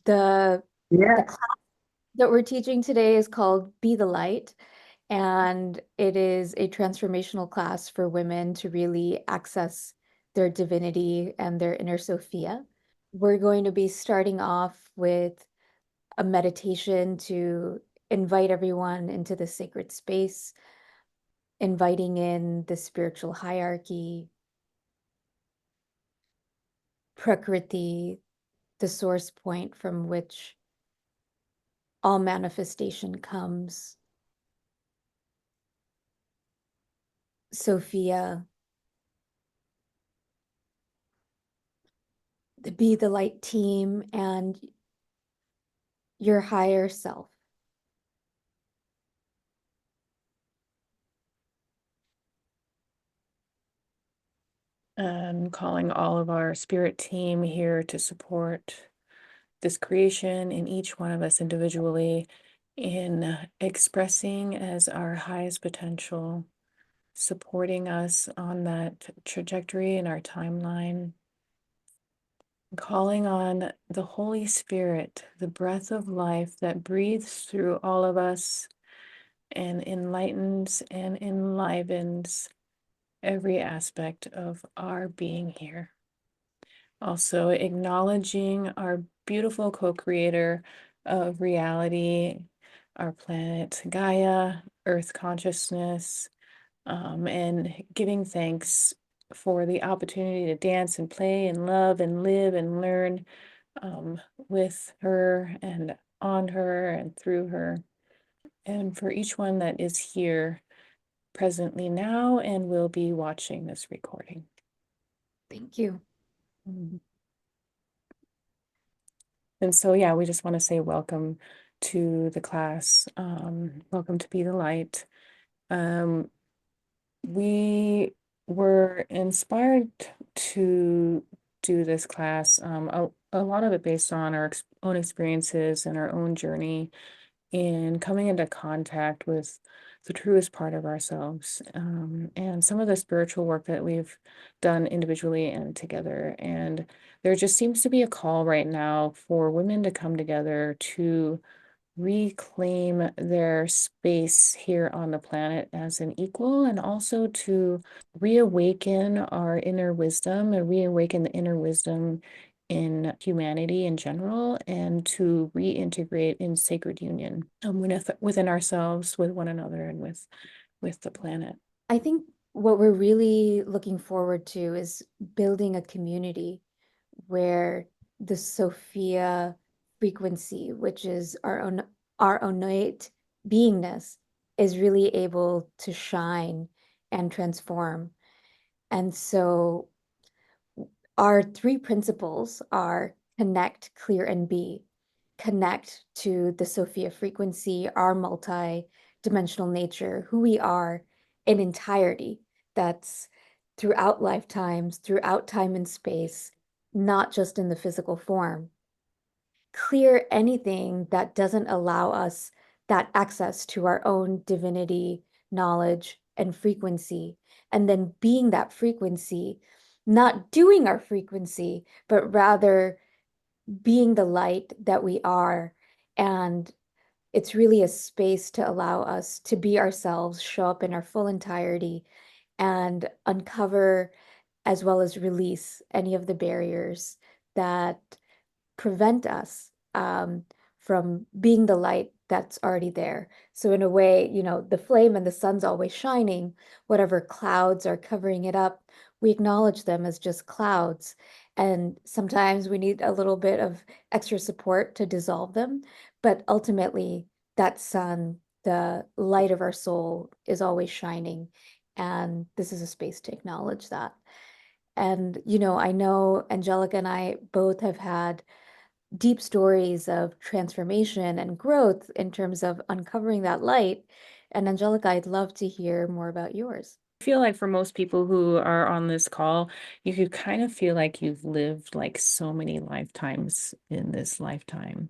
The the Yeah. class that we're teaching today is called Be the Light, and it is a transformational class for women to really access their divinity and their inner Sophia. We're going to be starting off with a meditation to invite everyone into the sacred space, inviting in the spiritual hierarchy, Prakriti, the source point from which all manifestation comes, Sophia, the Be the Light team, and your higher self. And calling all of our spirit team here to support this creation in each one of us individually in expressing as our highest potential, supporting us on that trajectory in our timeline, calling on the Holy Spirit, the breath of life that breathes through all of us and enlightens and enlivens every aspect of our being here. Also, acknowledging our beautiful co creator of reality, our planet Gaia, Earth consciousness, and giving thanks for the opportunity to dance and play and love and live and learn with her and on her and through her. And for each one that is here presently now and will be watching this recording. Thank you. Mhm. And so, yeah, we just want to say welcome to the class. Welcome to Be the Light. Um, we were inspired to do this class, a lot of it based on our own experiences and our own journey in coming into contact with the truest part of ourselves, and some of the spiritual work that we've done individually and together. And there just seems to be a call right now for women to come together to reclaim their space here on the planet as an equal, and also to reawaken our inner wisdom and reawaken the inner wisdom in humanity in general, and to reintegrate in sacred union within ourselves, with one another, and with the planet. I think what we're really looking forward to is building a community where the Sophia frequency, which is our innate beingness, is really able to shine and transform. And so our three principles are connect, clear, and be. Connect to the Sophia frequency, our multi-dimensional nature, who we are in entirety. That's throughout lifetimes, throughout time and space, not just in the physical form. Clear anything that doesn't allow us that access to our own divinity, knowledge, and frequency. And then being that frequency, not doing our frequency, but rather being the light that we are. And it's really a space to allow us to be ourselves, show up in our full entirety, and uncover as well as release any of the barriers that prevent us from being the light that's already there. So in a way, the flame and the sun's always shining. Whatever clouds are covering it up, we acknowledge them as just clouds. And sometimes we need a little bit of extra support to dissolve them. But ultimately, that sun, the light of our soul, is always shining. And this is a space to acknowledge that. And, I know Angelica and I both have had deep stories of transformation and growth in terms of uncovering that light. And Angelica, I'd love to hear more about yours. I feel like for most people who are on this call, you could kind of feel like you've lived like so many lifetimes in this lifetime.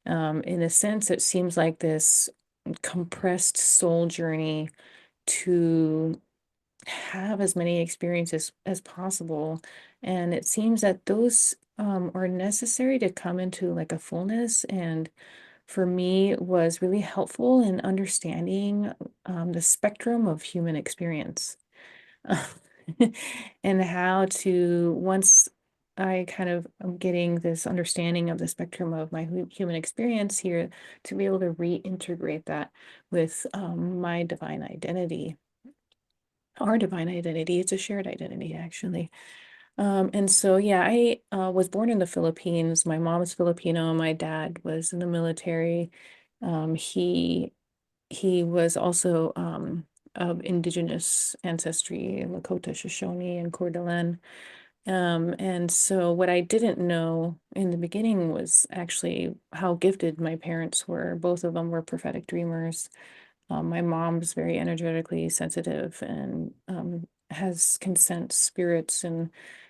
In a sense, it seems like this compressed soul journey to have as many experiences as possible. And it seems that those are necessary to come into like a fullness, and for me was really helpful in understanding the spectrum of human experience. And how to, once I kind of am getting this understanding of the spectrum of my human experience here, to be able to reintegrate that with my divine identity, our divine identity. It's a shared identity, actually. And so, yeah, I was born in the Philippines. My mom is Filipino. My dad was in the military. He was also of indigenous ancestry, Lakota, Shoshone, and Coeur d'Alene. And so what I didn't know in the beginning was actually how gifted my parents were. Both of them were prophetic dreamers. My mom's very energetically sensitive and can sense spirits and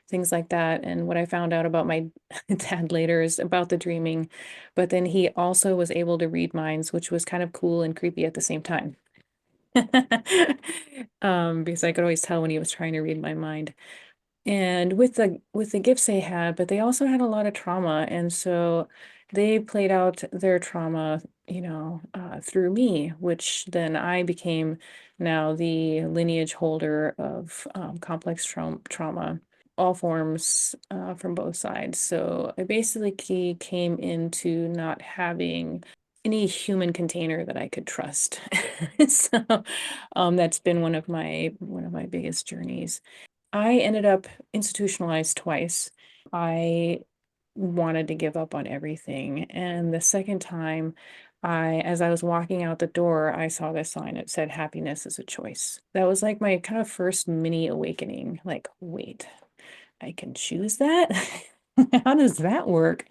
things like that. And what I found out about my dad later is about the dreaming, but then he also was able to read minds, which was kind of cool and creepy at the same time. Because I could always tell when he was trying to read my mind. And with the gifts they had, but they also had a lot of trauma, and so they played out their trauma, through me, which then I became now the lineage holder of complex trauma, all forms from both sides. So I basically came into not having any human container that I could trust. So that's been one of my biggest journeys. I ended up institutionalized twice. I wanted to give up on everything. And the second time, as I was walking out the door, I saw this sign that said, "Happiness is a choice." That was like my kind of first mini awakening. Like, wait, I can choose that? How does that work?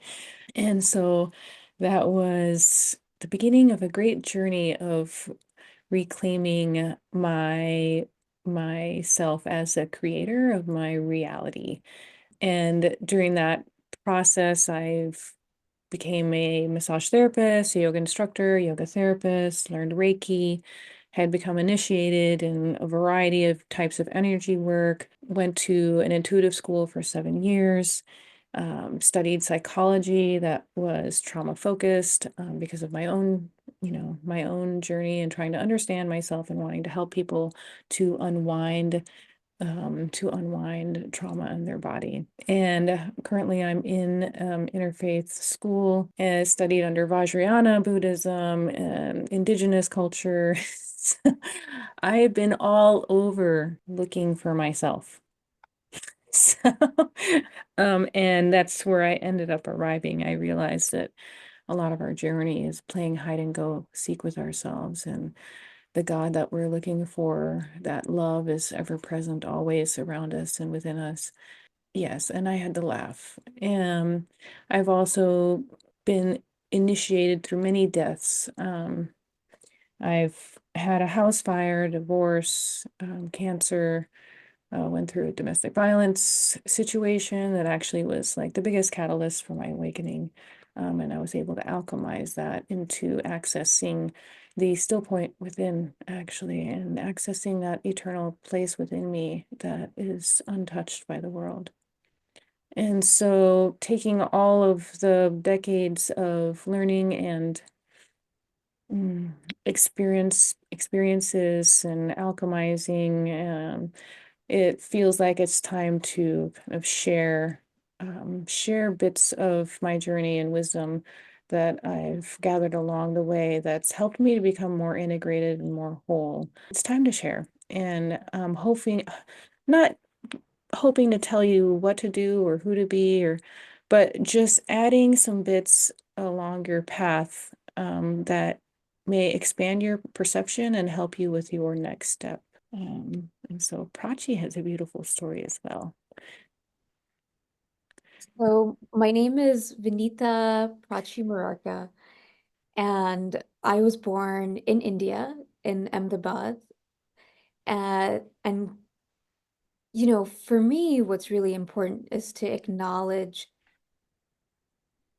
And so that was the beginning of a great journey of reclaiming myself as a creator of my reality. And during that process, I've became a massage therapist, a yoga instructor, yoga therapist, learned Reiki, had become initiated in a variety of types of energy work, went to an intuitive school for 7 years, studied psychology that was trauma focused, because of my own journey and trying to understand myself and wanting to help people to unwind trauma in their body. And currently, I'm in interfaith school and studied under Vajrayana Buddhism and indigenous culture. I have been all over looking for myself. So, and that's where I ended up arriving. I realized that a lot of our journey is playing hide and go seek with ourselves, and the God that we're looking for, that love is ever present, always around us and within us. Yes, and I had to laugh. I've also been initiated through many deaths. I've had a house fire, divorce, cancer, went through a domestic violence situation that actually was like the biggest catalyst for my awakening. And I was able to alchemize that into accessing the still point within, actually, and accessing that eternal place within me that is untouched by the world. And so, taking all of the decades of learning and mm, experiences and alchemizing, it feels like it's time to kind of share bits of my journey and wisdom that I've gathered along the way that's helped me to become more integrated and more whole. It's time to share, and not hoping to tell you what to do or who to be, but just adding some bits along your path that may expand your perception and help you with your next step. And so Prachi has a beautiful story as well. So my name is Vinita Prachimararka, and I was born in India, in Ahmedabad. And for me, what's really important is to acknowledge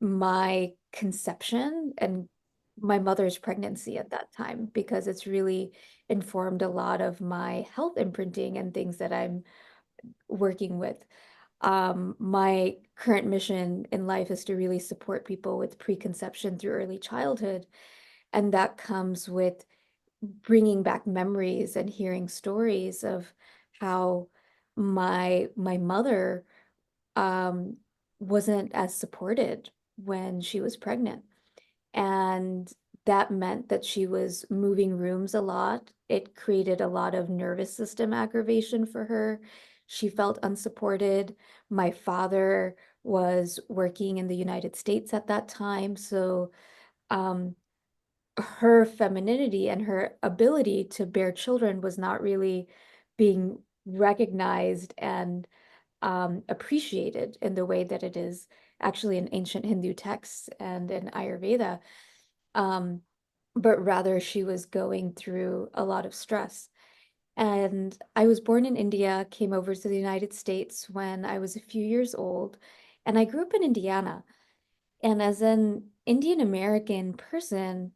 my conception and my mother's pregnancy at that time, because it's really informed a lot of my health imprinting and things that I'm working with. My current mission in life is to really support people with preconception through early childhood. And that comes with bringing back memories and hearing stories of how my mother um, wasn't as supported when she was pregnant. And that meant that she was moving rooms a lot. It created a lot of nervous system aggravation for her. She felt unsupported. My father was working in the United States at that time. So um, her femininity and her ability to bear children was not really being recognized and appreciated in the way that it is actually in ancient Hindu texts and in Ayurveda. Um, but rather, she was going through a lot of stress. And I was born in India, came over to the United States when I was a few years old, and I grew up in Indiana. And as an Indian American person,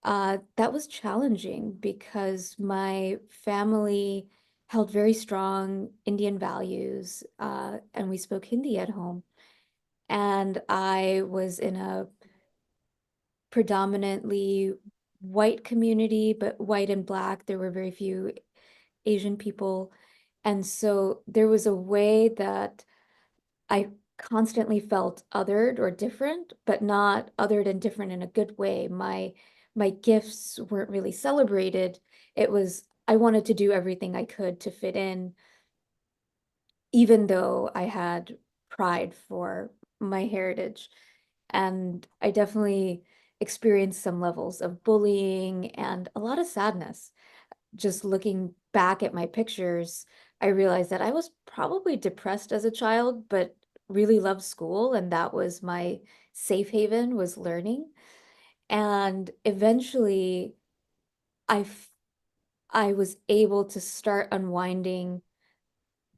that was challenging because my family held very strong Indian values, and we spoke Hindi at home. And I was in a predominantly white community, but white and black. There were very few Asian people. And so there was a way that I constantly felt othered or different, but not othered and different in a good way. My gifts weren't really celebrated. It was I wanted to do everything I could to fit in, even though I had pride for my heritage. And I definitely experienced some levels of bullying and a lot of sadness. Just looking back at my pictures, I realized that I was probably depressed as a child, but really loved school, and that was my safe haven, was learning. And eventually, I f- I was able to start unwinding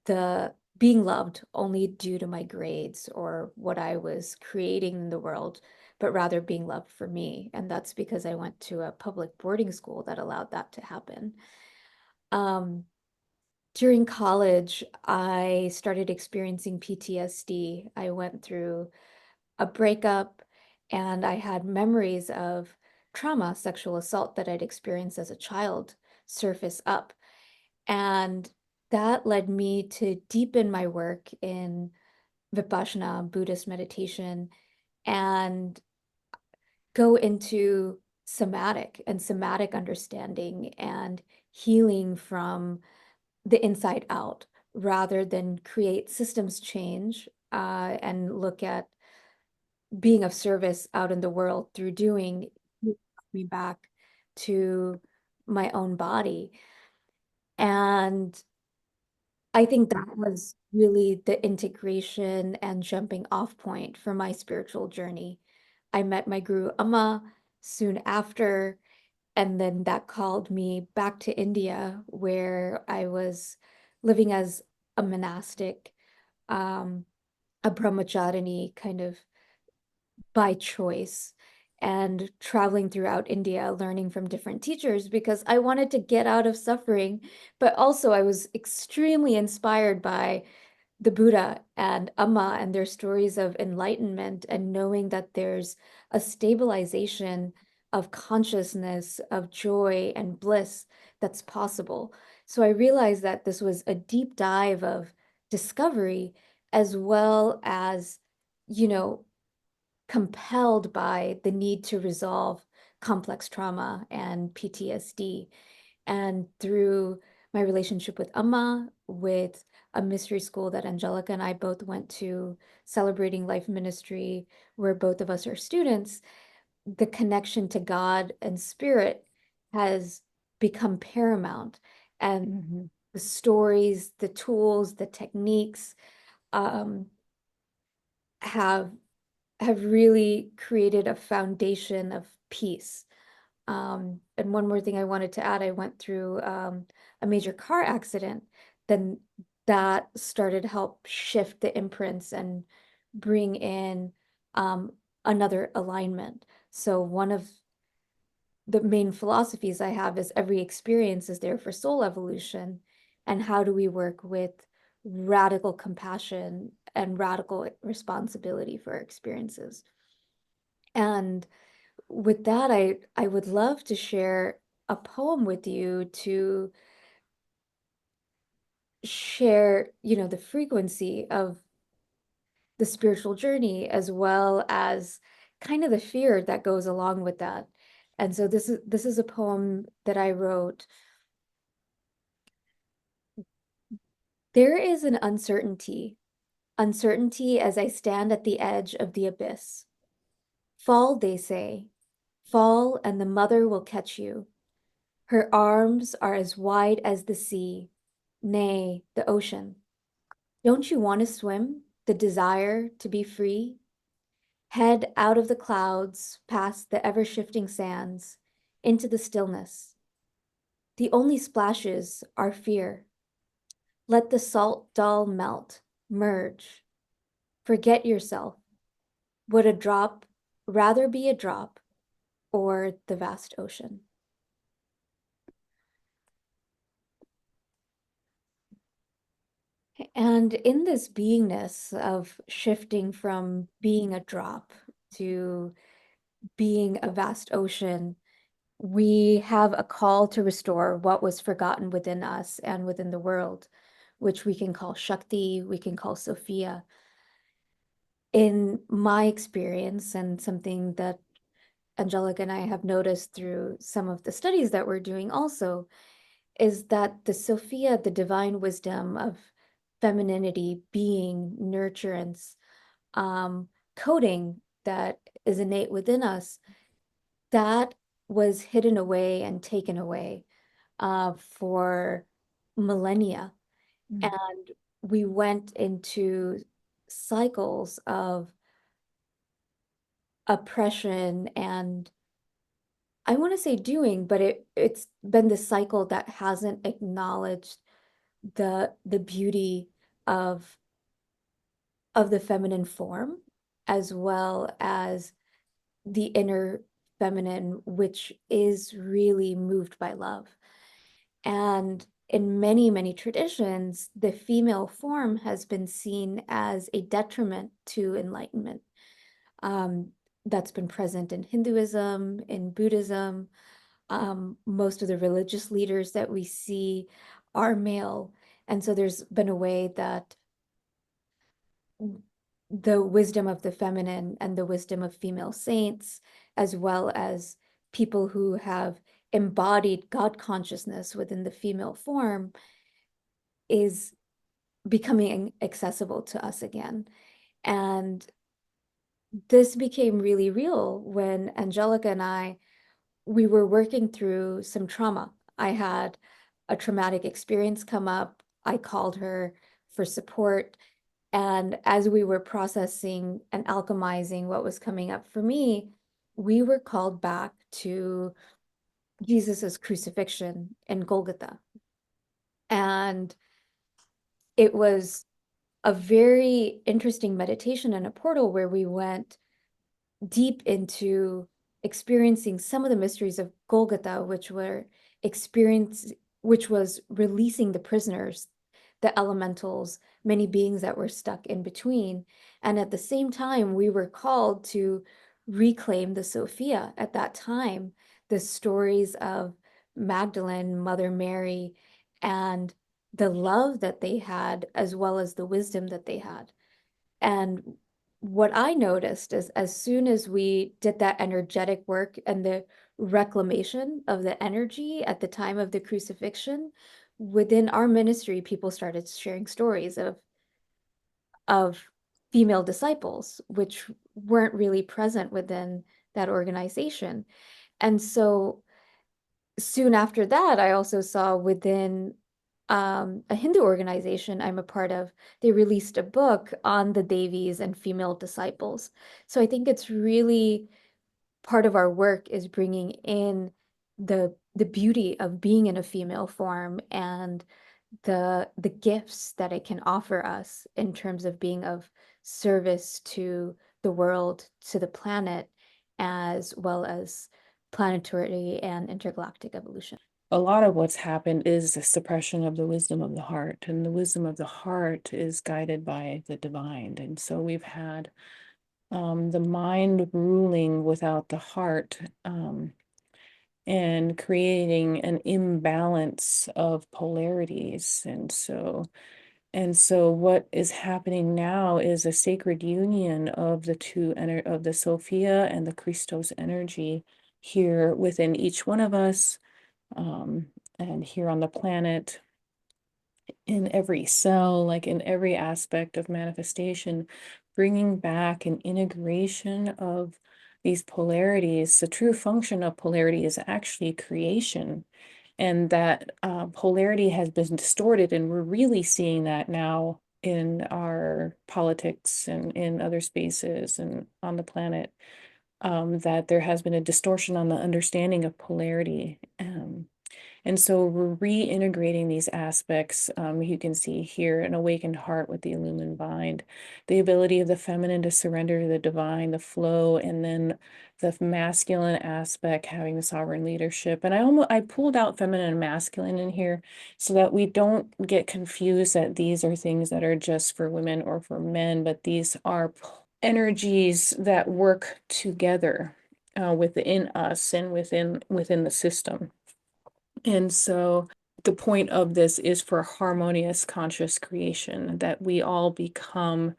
the being loved only due to my grades or what I was creating in the world, but rather being loved for me. And that's because I went to a public boarding school that allowed that to happen. Um, During college, I started experiencing PTSD. I went through a breakup and I had memories of trauma, sexual assault that I'd experienced as a child surface up. And that led me to deepen my work in Vipassana, Buddhist meditation, and go into somatic and somatic understanding and healing from the inside out rather than create systems change and look at being of service out in the world through doing me back to my own body. And I think that was really the integration and jumping off point for my spiritual journey. I met my guru Amma soon after, and then that called me back to India, where I was living as a monastic, um, a brahmacharini kind of by choice, and traveling throughout India, learning from different teachers because I wanted to get out of suffering, but also I was extremely inspired by the Buddha and Amma and their stories of enlightenment and knowing that there's a stabilization of consciousness, of joy and bliss that's possible. So I realized that this was a deep dive of discovery as well as, you know, compelled by the need to resolve complex trauma and PTSD. And through my relationship with Amma, with a mystery school that Angelica and I both went to, celebrating life ministry, where both of us are students, the connection to God and spirit has become paramount. And Mhm. the stories, the tools, the techniques um, have have really created a foundation of peace. And one more thing I wanted to add, I went through a major car accident. Then that started to help shift the imprints and bring in um, another alignment. So one of the main philosophies I have is every experience is there for soul evolution. And how do we work with radical compassion and radical responsibility for our experiences. And with that, I would love to share a poem with you to share, the frequency of the spiritual journey as well as kind of the fear that goes along with that. And so this is a poem that I wrote. There is an uncertainty as I stand at the edge of the abyss. Fall, they say, fall and the mother will catch you. Her arms are as wide as the sea, nay, the ocean. Don't you want to swim? The desire to be free? Head out of the clouds, past the ever shifting sands, into the stillness. The only splashes are fear. Let the salt dull melt, merge. Forget yourself. Would a drop rather be a drop or the vast ocean? And in this beingness of shifting from being a drop to being a vast ocean, we have a call to restore what was forgotten within us and within the world, which we can call Shakti, we can call Sophia. In my experience, and something that Angelica and I have noticed through some of the studies that we're doing also, is that the Sophia, the divine wisdom of femininity, being, nurturance, coding that is innate within us, that was hidden away and taken away for millennia. Mm. And we went into cycles of oppression and I want to say doing, but it's been this cycle that hasn't acknowledged the beauty of of the feminine form as well as the inner feminine, which is really moved by love. And in many, many traditions, the female form has been seen as a detriment to enlightenment. Um, that's been present in Hinduism, in Buddhism. Most of the religious leaders that we see are male. And so there's been a way that the wisdom of the feminine and the wisdom of female saints, as well as people who have embodied God consciousness within the female form, is becoming accessible to us again. And this became really real when Angelica and I, we were working through some trauma. I had a traumatic experience come up. I called her for support. And as we were processing and alchemizing what was coming up for me, we were called back to Jesus's crucifixion in Golgotha. And it was a very interesting meditation and a portal where we went deep into experiencing some of the mysteries of Golgotha, which was releasing the prisoners, the elementals, many beings that were stuck in between. And at the same time, we were called to reclaim the Sophia at that time, the stories of Magdalene, Mother Mary, and the love that they had, as well as the wisdom that they had. And what I noticed is as soon as we did that energetic work and the reclamation of the energy at the time of the crucifixion, within our ministry, people started sharing stories of female disciples, which weren't really present within that organization. And so soon after that, I also saw within a Hindu organization I'm a part of, they released a book on the Devis and female disciples. So I think it's really part of our work is bringing in the beauty of being in a female form and the gifts that it can offer us in terms of being of service to the world, to the planet, as well as planetary and intergalactic evolution. a lot of what's happened is the suppression of the wisdom of the heart, and the wisdom of the heart is guided by the divine. And so we've had the mind ruling without the heart, and creating an imbalance of polarities. And so what is happening now is a sacred union of the of the Sophia and the Christos energy here within each one of us, um, and here on the planet, in every cell, like in every aspect of manifestation, bringing back an integration of these polarities. The true function of polarity is actually creation, and that polarity has been distorted, and we're really seeing that now in our politics and in other spaces and on the planet, that there has been a distortion on the understanding of polarity. And so we're reintegrating these aspects. You can see here an awakened heart with the illumined mind, the ability of the feminine to surrender to the divine, the flow, and then the masculine aspect having the sovereign leadership. And I pulled out feminine and masculine in here so that we don't get confused that these are things that are just for women or for men, but these are energies that work together within us and within the system. And so the point of this is for harmonious conscious creation, that we all become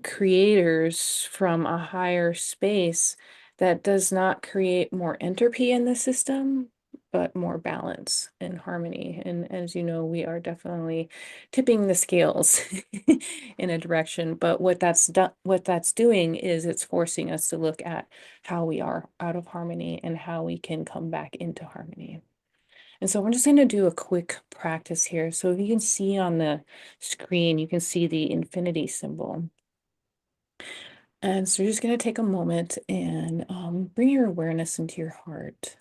creators from a higher space that does not create more entropy in the system, but more balance and harmony. And as you know, we are definitely tipping the scales in a direction. But what that's doing is it's forcing us to look at how we are out of harmony and how we can come back into harmony. And so we're just going to do a quick practice here. So if you can see on the screen, you can see the infinity symbol. And so you're just going to take a moment and bring your awareness into your heart.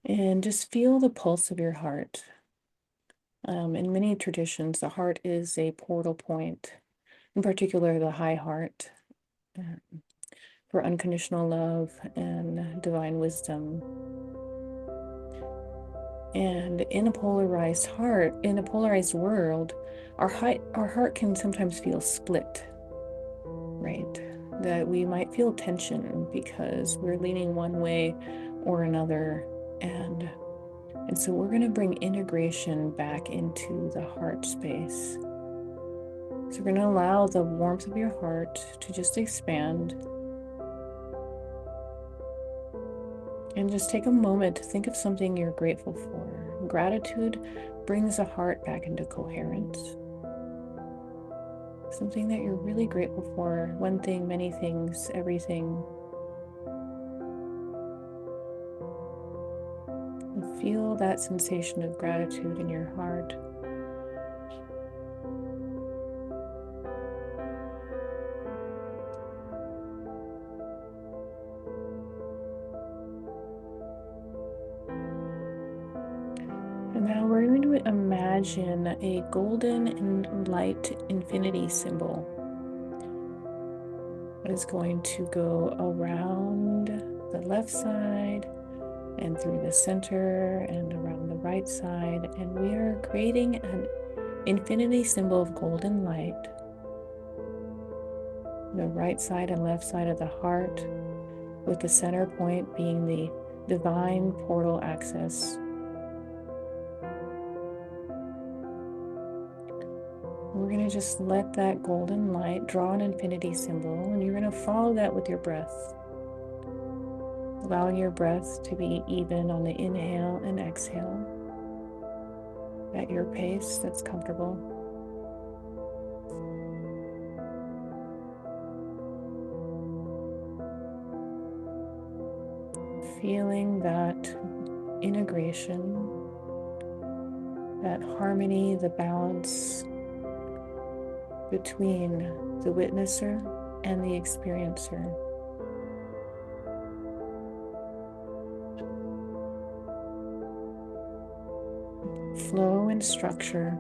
And just feel the pulse of your heart. In many traditions, the heart is a portal point, in particular the high heart, uh, for unconditional love and divine wisdom. And in a polarized heart, in a polarized world, our heart can sometimes feel split, right? That we might feel tension because we're leaning one way or another. And so we're going to bring integration back into the heart space. So we're going to allow the warmth of your heart to just expand. And just take a moment to think of something you're grateful for. Gratitude brings the heart back into coherence. Something that you're really grateful for, one thing, many things, everything. And feel that sensation of gratitude in your heart. And now we're going to imagine a golden and light infinity symbol that is going to go around the left side and through the center and around the right side. And we are creating an infinity symbol of golden light, the right side and left side of the heart, with the center point being the divine portal access. We're going to just let that golden light draw an infinity symbol, and you're going to follow that with your breath, allowing your breath to be even on the inhale and exhale at your pace that's comfortable. Feeling that integration, that harmony, the balance between the witnesser and the experiencer. Flow and structure.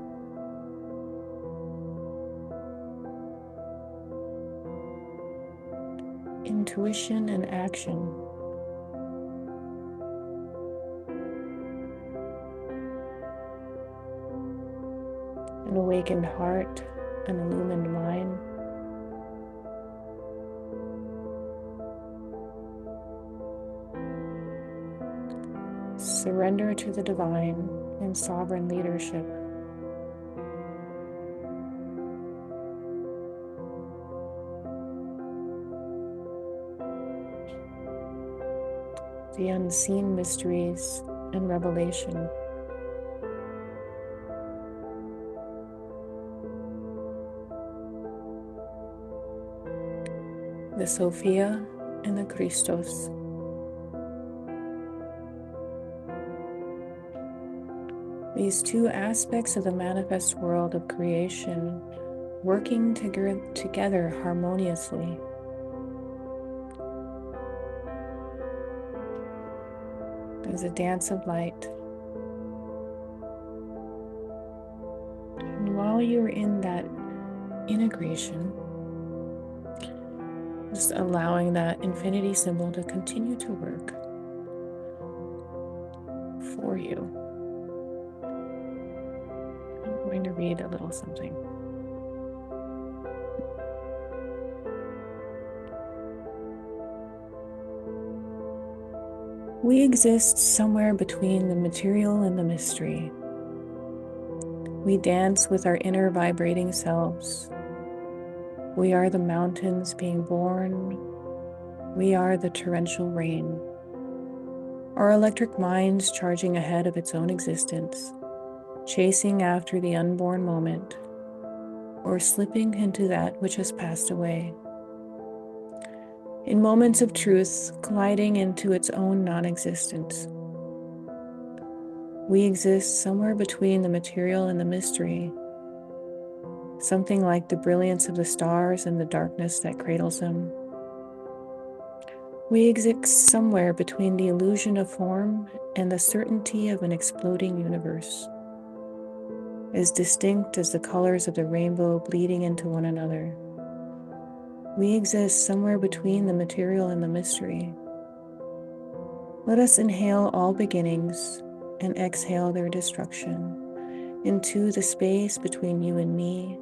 Intuition and action. an awakened heart, an illumined mind. Surrender to the divine and sovereign leadership. The unseen mysteries and revelation. The Sophia and the Christos. These two aspects of the manifest world of creation working together harmoniously. There's a dance of light. And while you're in that integration, just allowing that infinity symbol to continue to work for you. I'm going to read a little something. We exist somewhere between the material and the mystery. We dance with our inner vibrating selves. We are the mountains being born. We are the torrential rain. Our electric minds charging ahead of its own existence, chasing after the unborn moment, or slipping into that which has passed away. In moments of truth, gliding into its own non-existence. We exist somewhere between the material and the mystery, something like the brilliance of the stars and the darkness that cradles them. We exist somewhere between the illusion of form and the certainty of an exploding universe, as distinct as the colors of the rainbow bleeding into one another. We exist somewhere between the material and the mystery. Let us inhale all beginnings and exhale their destruction into the space between you and me.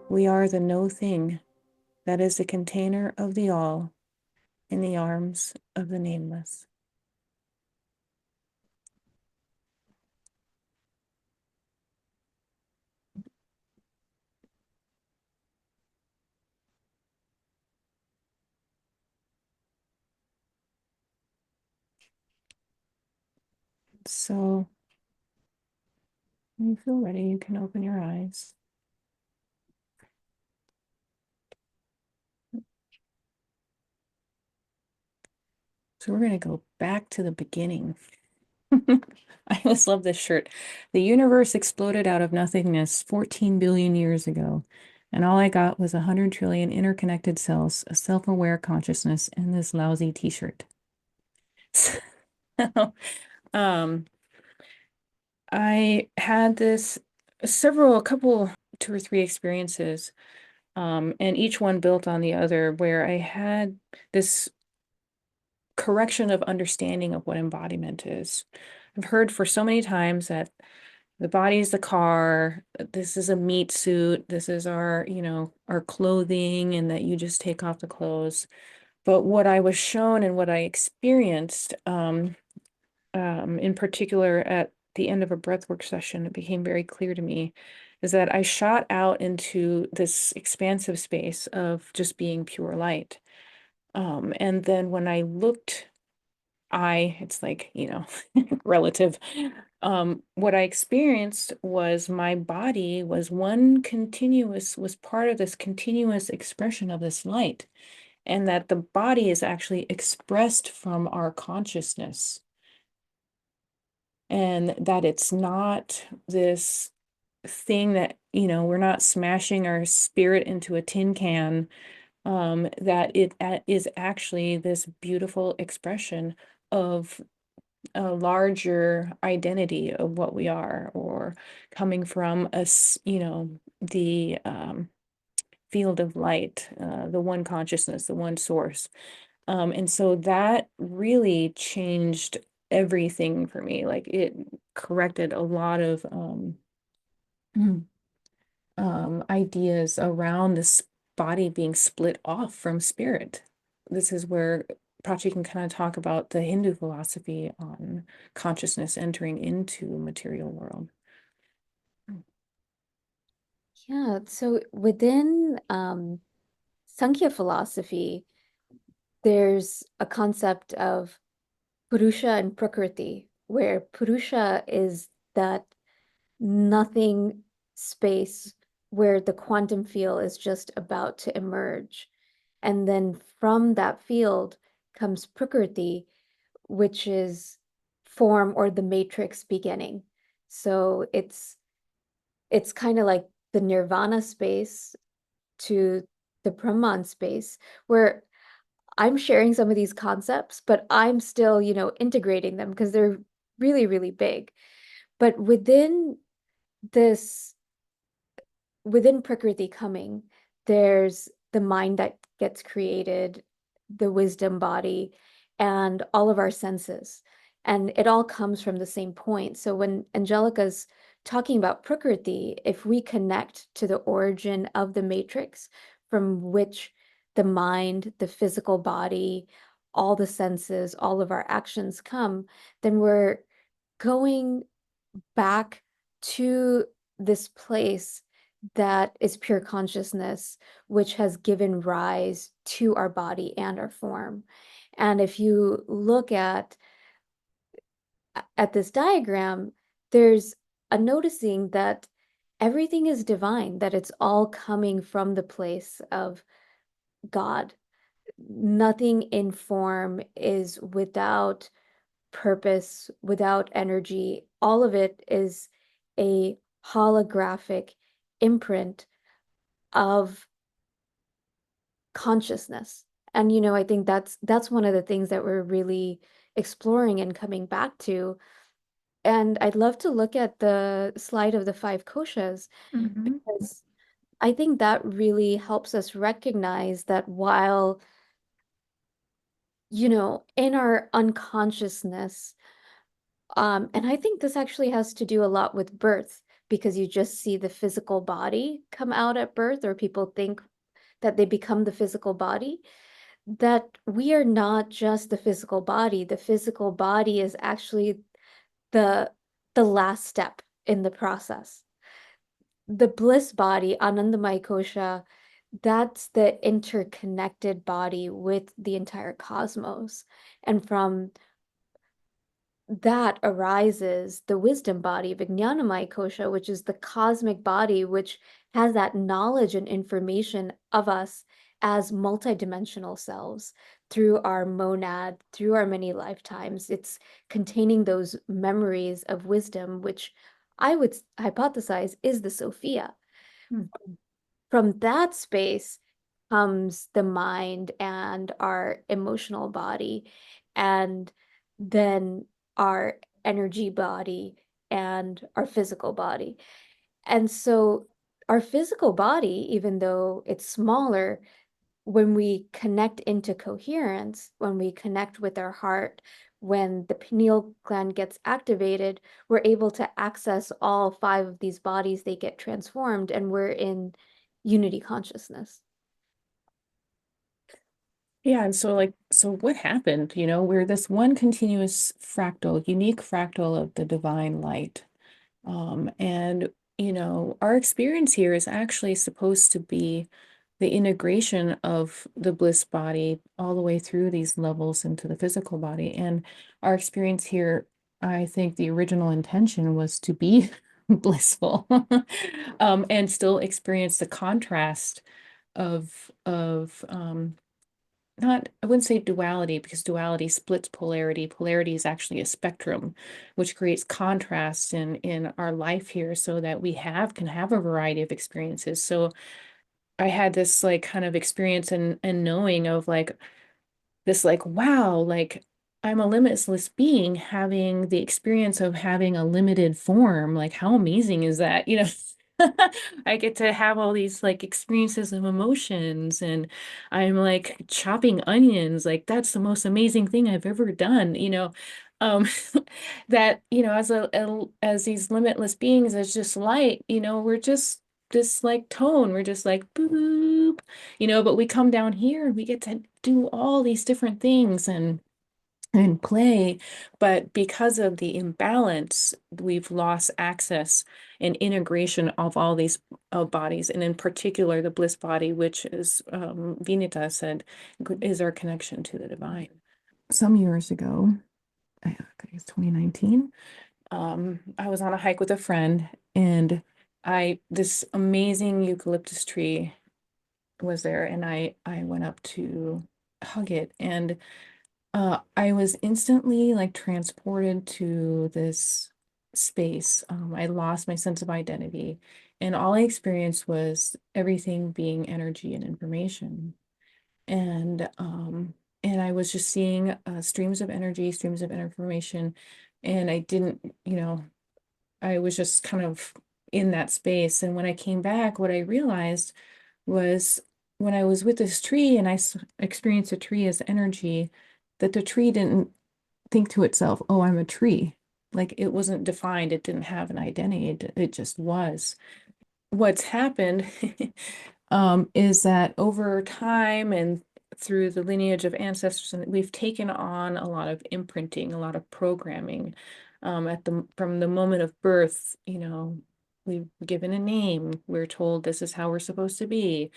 We are the no thing that is the container of the all in the arms of the nameless. So when you feel ready, you can open your eyes. So we're going to go back to the beginning. I always love this shirt. The universe exploded out of nothingness 14 billion years ago. And all I got was 100 trillion interconnected cells, a self-aware consciousness, and this lousy t-shirt. So, um, I had this a couple, 2 or 3 experiences, and each one built on the other, where I had this correction of understanding of what embodiment is. I've heard for so many times that the body is the car, this is a meat suit, this is our, our clothing, and that you just take off the clothes. But what I was shown and what I experienced, in particular at the end of a breathwork session, it became very clear to me, is that I shot out into this expansive space of just being pure light. And then when I looked, it's like, relative. What I experienced was my body was was part of this continuous expression of this light, and that the body is actually expressed from our consciousness, and that it's not this thing that, we're not smashing our spirit into a tin can, that is actually this beautiful expression of a larger identity of what we are, or coming from us, the field of light, the one consciousness, the one source. And so that really changed everything for me. Like, it corrected a lot of ideas around this body being split off from spirit. This is where Prachi can kind of talk about the Hindu philosophy on consciousness entering into material world. Yeah, so within Sankhya philosophy, there's a concept of Purusha and Prakriti, where Purusha is that nothing space where the quantum field is just about to emerge. And then from that field comes Prakriti, which is form or the matrix beginning. So it's kind of like the nirvana space to the Brahman space where I'm sharing some of these concepts, but I'm still, integrating them because they're really, really big. But this, within Prakriti coming, there's the mind that gets created, the wisdom body, and all of our senses. And it all comes from the same point. So when Angelica's talking about Prakriti, if we connect to the origin of the matrix from which the mind, the physical body, all the senses, all of our actions come, then we're going back to this place that is pure consciousness, which has given rise to our body and our form. And if you look at this diagram, there's a noticing that everything is divine, that it's all coming from the place of God. Nothing in form is without purpose, without energy. All of it is a holographic imprint of consciousness. And I think that's one of the things that we're really exploring and coming back to. And I'd love to look at the slide of the five koshas Mhm. because I think that really helps us recognize that while, in our unconsciousness, and I think this actually has to do a lot with birth because you just see the physical body come out at birth, or people think that they become the physical body, that we are not just the physical body. The physical body is actually the the last step in the process. The bliss body, Anandamaya Kosha, that's the interconnected body with the entire cosmos. And from that arises the wisdom body, Vijnanamaya Kosha, which is the cosmic body, which has that knowledge and information of us as multidimensional selves through our monad, through our many lifetimes. It's containing those memories of wisdom, which I would hypothesize is the Sophia. From that space comes the mind and our emotional body, and then our energy body and our physical body. And so our physical body, even though it's smaller, when we connect into coherence, when we connect with our heart, when the pineal gland gets activated, we're able to access all five of these bodies. They get transformed, and we're in unity consciousness. Yeah, and so what happened? We're this one continuous fractal, unique fractal of the divine light. And our experience here is actually supposed to be the integration of the bliss body all the way through these levels into the physical body. And our experience here, I think the original intention was to be blissful, and still experience the contrast of not, I wouldn't say duality because duality splits polarity. Polarity is actually a spectrum, which creates contrast in our life here so that we can have a variety of experiences. So I had this like kind of experience and knowing of like this like, wow, like I'm a limitless being having the experience of having a limited form. Like, how amazing is that? I get to have all these like experiences of emotions and I'm like chopping onions. Like, that's the most amazing thing I've ever done. Um, that, as these limitless beings, as just light, we're just this like tone. We're just like boop, but we come down here and we get to do all these different things and play. But because of the imbalance, we've lost access and integration of all these bodies, and in particular the bliss body, which is Vinita said is our connection to the divine. Some years ago, I think it's 2019, I was on a hike with a friend, and this amazing eucalyptus tree was there, and I went up to hug it, and I was instantly like transported to this space. I lost my sense of identity, and all I experienced was everything being energy and information. And I was just seeing streams of energy, streams of information, and I didn't, I was just kind of in that space. And when I came back, what I realized was when I was with this tree and experienced a tree as energy, that the tree didn't think to itself, oh, I'm a tree. Like it wasn't defined, it didn't have an identity, it just was. What's happened is that over time and through the lineage of ancestors, and we've taken on a lot of imprinting, a lot of programming. From the moment of birth, we've given a name. We're told this is how we're supposed to be.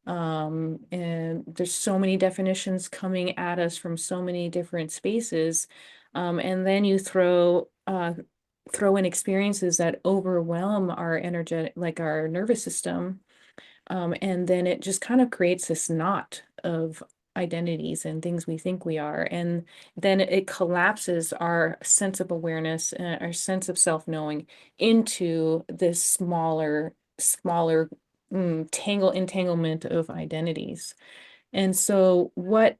And there's so many definitions coming at us from so many different spaces. And then you throw in experiences that overwhelm our energetic, like our nervous system. And then it just kind of creates this knot of identities and things we think we are. And then it collapses our sense of awareness and our sense of self-knowing into this smaller entanglement of identities. And so what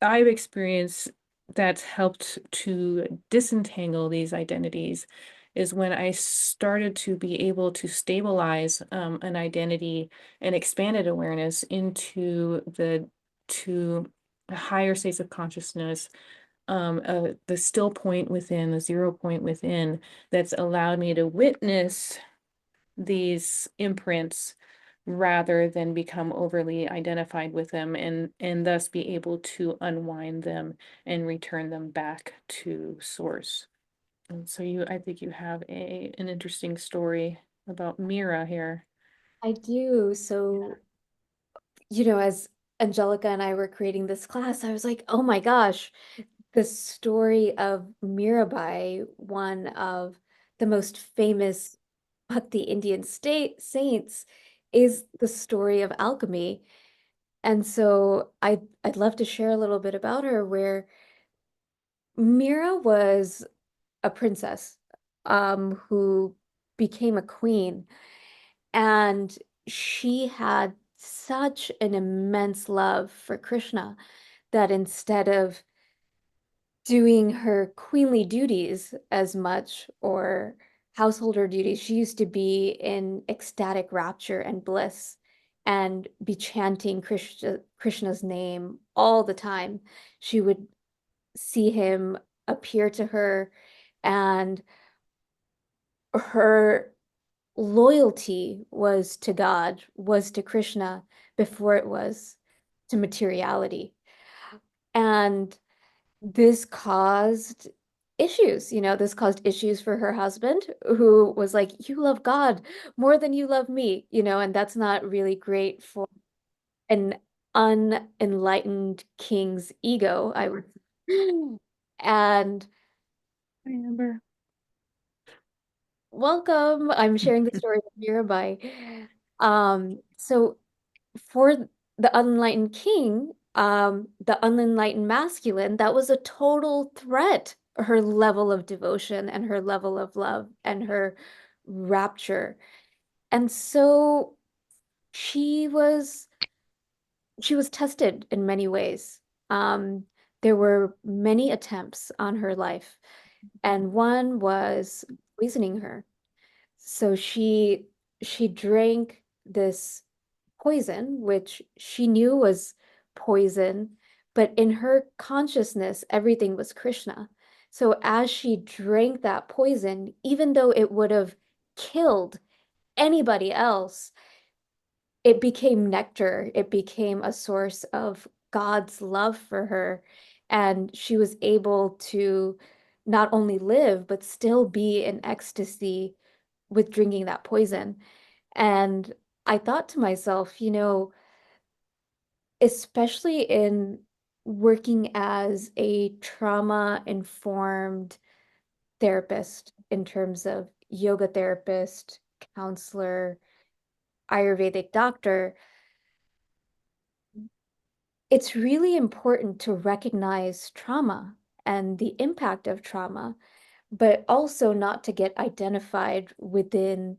I've experienced that's helped to disentangle these identities is when I started to be able to stabilize an identity and expanded awareness into to higher states of consciousness, the still point within, the 0 point within, that's allowed me to witness these imprints rather than become overly identified with them, and thus be able to unwind them and return them back to source. And so I think you have an interesting story about Mira here. I do. So, as Angelica and I were creating this class, I was like, oh my gosh, the story of Mirabai, one of the most famous Bhakti Indian state saints, is the story of alchemy. And so I'd love to share a little bit about her, where Mira was a princess who became a queen, and she had such an immense love for Krishna that instead of doing her queenly duties as much or householder duties, she used to be in ecstatic rapture and bliss and be chanting Krishna's name all the time. She would see him appear to her, and her loyalty was to God, was to Krishna before it was to materiality. And this caused issues, this caused issues for her husband, who was like, you love God more than you love me, and that's not really great for an unenlightened king's ego, I would say. And I remember. welcome. I'm sharing the story of Mirabai. So for the unenlightened king, the unenlightened masculine, that was a total threat. Her level of devotion and her level of love and her rapture. And so she was she was tested in many ways. Um, there were many attempts on her life, and one was poisoning her. So she drank this poison, which she knew was poison, but in her consciousness, everything was Krishna. So as she drank that poison, even though it would have killed anybody else, it became nectar. It became a source of God's love for her. And she was able to not only live, but still be in ecstasy with drinking that poison. And I thought to myself, especially in working as a trauma-informed therapist in terms of yoga therapist, counselor, Ayurvedic doctor, it's really important to recognize trauma and the impact of trauma, but also not to get identified within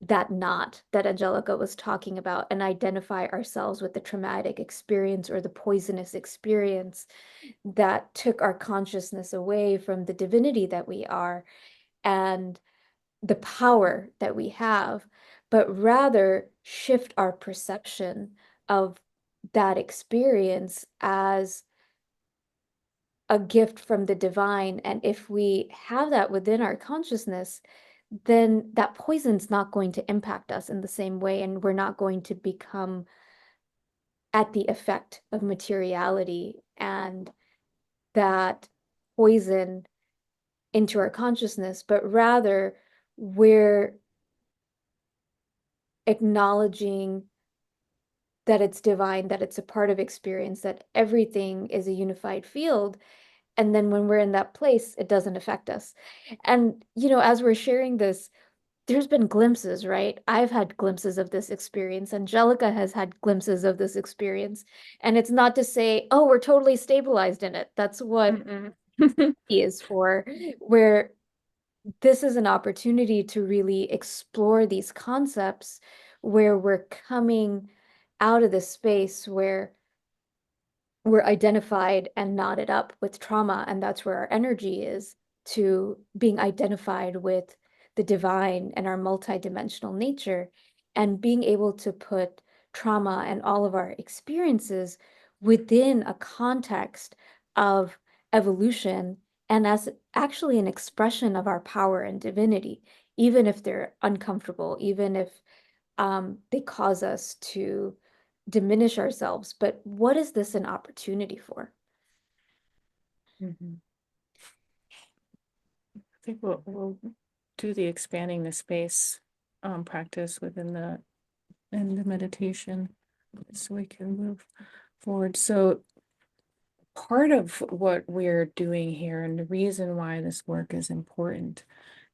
that knot that Angelica was talking about and identify ourselves with the traumatic experience or the poisonous experience that took our consciousness away from the divinity that we are and the power that we have, but rather shift our perception of that experience as a gift from the divine. And if we have that within our consciousness, then that poison's not going to impact us in the same way, and we're not going to become at the effect of materiality and that poison into our consciousness, but rather we're acknowledging that it's divine, that it's a part of experience, that everything is a unified field. And then when we're in that place, it doesn't affect us. And, as we're sharing this, there's been glimpses, right? I've had glimpses of this experience. Angelica has had glimpses of this experience. And it's not to say, oh, we're totally stabilized in it. That's what Mm-mm. he is for, where this is an opportunity to really explore these concepts where we're coming out of this space where we're identified and knotted up with trauma, and that's where our energy is, to being identified with the divine and our multidimensional nature, and being able to put trauma and all of our experiences within a context of evolution and as actually an expression of our power and divinity, even if they're uncomfortable, even if they cause us to diminish ourselves. But what is this an opportunity for? Mhm. I think we'll do the expanding the space practice within the meditation so we can move forward. So part of what we're doing here and the reason why this work is important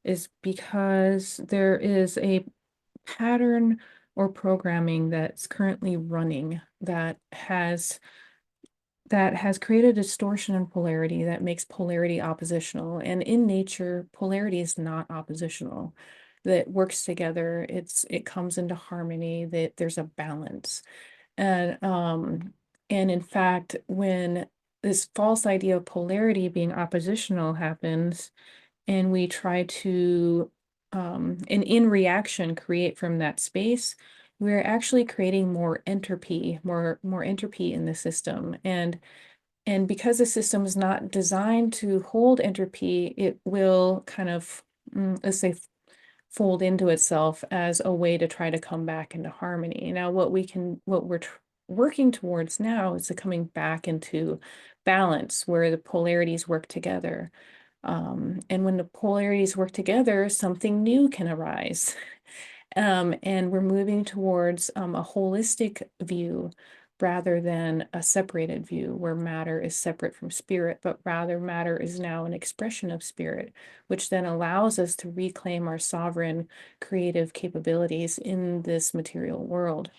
is because there is a pattern or programming that's currently running that has created a distortion in polarity that makes polarity oppositional. And in nature, polarity is not oppositional. That works together. It comes into harmony, that there's a balance. And in fact, when this false idea of polarity being oppositional happens, and we try to and in reaction create from that space, we're actually creating more entropy in the system. And because the system is not designed to hold entropy, it will kind of, let's say, fold into itself as a way to try to come back into harmony. Now, what we're working towards now is to coming back into balance where the polarities work together. And when the polarities work together, something new can arise. And we're moving towards a holistic view rather than a separated view where matter is separate from spirit, but rather matter is now an expression of spirit, which then allows us to reclaim our sovereign creative capabilities in this material world.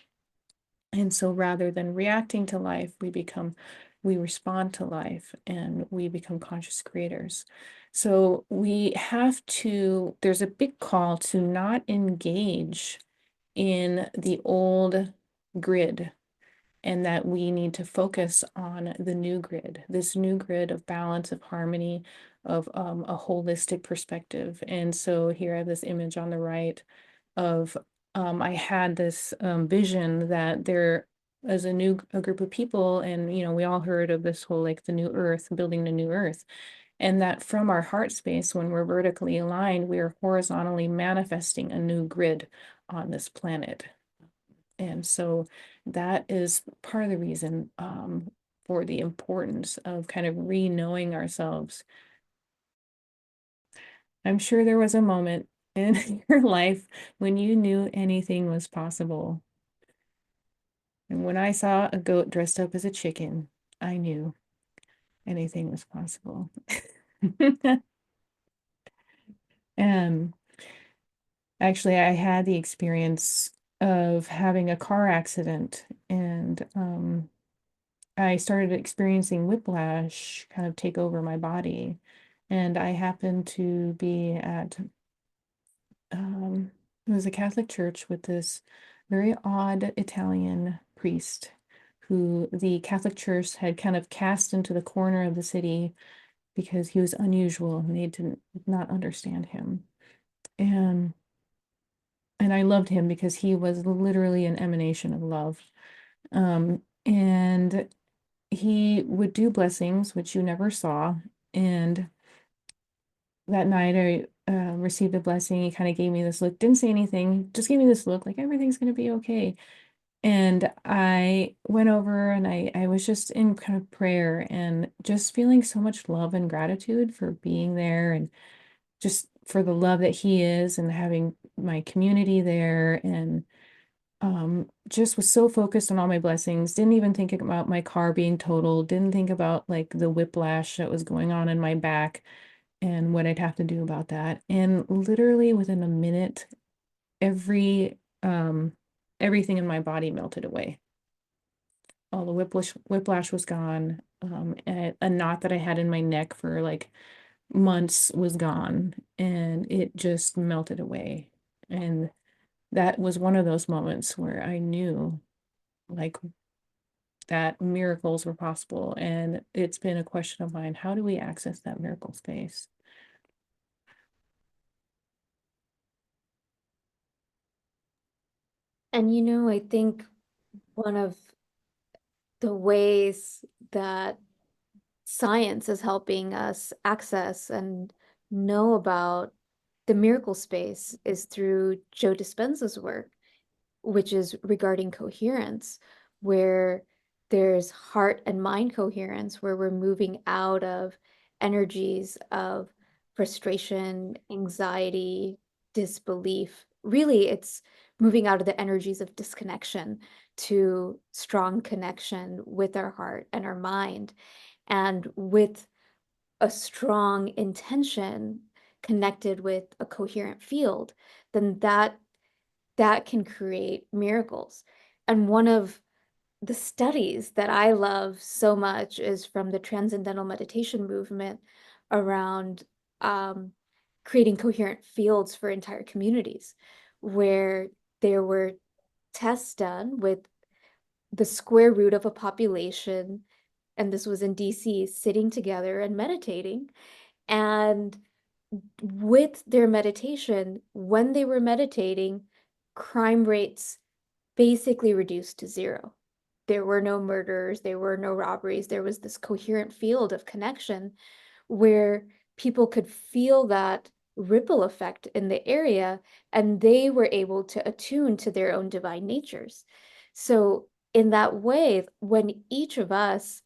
And so rather than reacting to life, we respond to life and we become conscious creators. So there's a big call to not engage in the old grid, and that we need to focus on the new grid, this new grid of balance, of harmony, of a holistic perspective. And so here I have this image on the right of I had this vision that there is a group of people, and we all heard of this whole like the new earth, building the new earth. And that from our heart space, when we're vertically aligned, we are horizontally manifesting a new grid on this planet. And so that is part of the reason for the importance of kind of re-knowing ourselves. I'm sure there was a moment in your life when you knew anything was possible. And when I saw a goat dressed up as a chicken, I knew anything was possible. And actually, I had the experience of having a car accident, and I started experiencing whiplash kind of take over my body. And I happened to be at it was a Catholic church with this very odd Italian priest who the Catholic Church had kind of cast into the corner of the city because he was unusual and they did not understand him. And and I loved him because he was literally an emanation of love. And he would do blessings, which you never saw. And that night, I received a blessing. He kind of gave me this look, didn't say anything, just gave me this look like everything's going to be okay. And I went over and I was just in kind of prayer and just feeling so much love and gratitude for being there and just for the love that he is and having my community there and just was so focused on all my blessings, didn't even think about my car being totaled, didn't think about like the whiplash that was going on in my back and what I'd have to do about that. And literally within a minute, every everything in my body melted away. All the whiplash was gone. A knot that I had in my neck for like months was gone, and it just melted away. And that was one of those moments where I knew like that miracles were possible. And it's been a question of mine, how do we access that miracle space? And I think one of the ways that science is helping us access and know about the miracle space is through Joe Dispenza's work, which is regarding coherence, where there's heart and mind coherence, where we're moving out of energies of frustration, anxiety, disbelief. Really, it's moving out of the energies of disconnection to strong connection with our heart and our mind. And with a strong intention connected with a coherent field, then that can create miracles. And one of the studies that I love so much is from the Transcendental Meditation movement around um, creating coherent fields for entire communities, where there were tests done with the square root of a population, and this was in DC, sitting together and meditating. And with their meditation, when they were meditating, crime rates basically reduced to zero. There were no murders, there were no robberies. There was this coherent field of connection where people could feel that ripple effect in the area and they were able to attune to their own divine natures. So, in that way, when each of us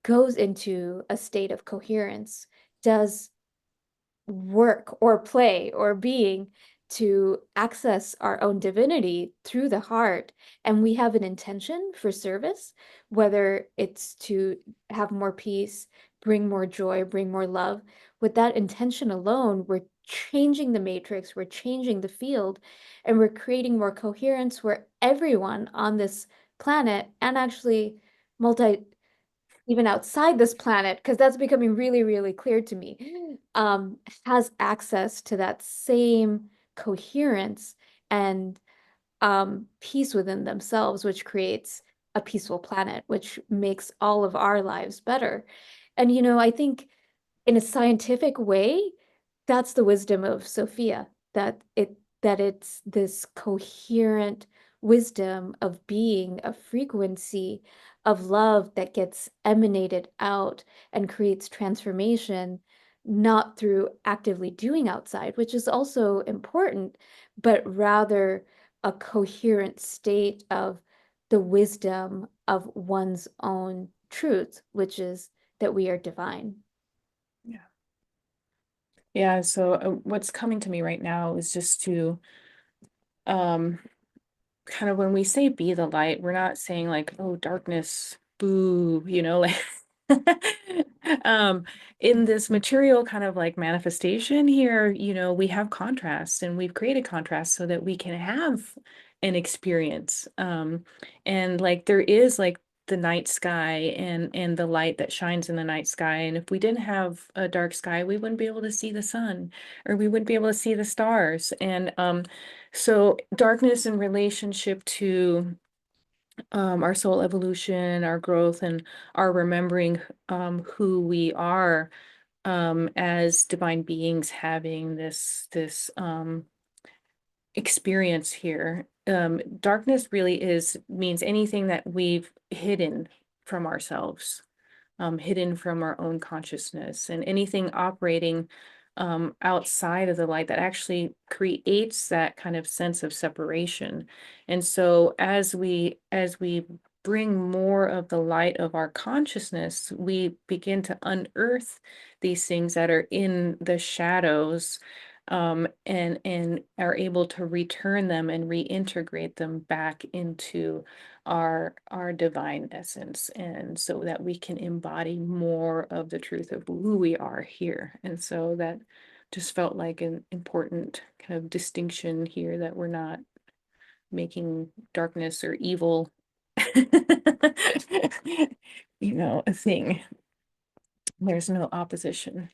goes into a state of coherence, does work or play or being to access our own divinity through the heart, and we have an intention for service, whether it's to have more peace, bring more joy, bring more love, with that intention alone, we're changing the matrix, we're changing the field, and we're creating more coherence where everyone on this planet and actually multi even outside this planet, because that's becoming really, really clear to me, has access to that same coherence and peace within themselves, which creates a peaceful planet, which makes all of our lives better. And I think in a scientific way, that's the wisdom of Sophia, that it's this coherent wisdom of being a frequency of love that gets emanated out and creates transformation, not through actively doing outside, which is also important, but rather a coherent state of the wisdom of one's own truth, which is that we are divine. Yeah. Yeah, so what's coming to me right now is just to um kind of when we say be the light, we're not saying like, oh, darkness, boo, like um in this material kind of like manifestation here, we have contrast and we've created contrast so that we can have an experience. And like there is like the night sky and the light that shines in the night sky. And if we didn't have a dark sky, we wouldn't be able to see the sun or we wouldn't be able to see the stars. And so darkness in relationship to our soul evolution, our growth, and our remembering who we are as divine beings having this experience here. Darkness really means anything that we've hidden from ourselves, hidden from our own consciousness, and anything operating outside of the light that actually creates that kind of sense of separation. And so as we bring more of the light of our consciousness, we begin to unearth these things that are in the shadows, and are able to return them and reintegrate them back into our divine essence, and so that we can embody more of the truth of who we are here. And so that just felt like an important kind of distinction here, that we're not making darkness or evil a thing. There's no opposition.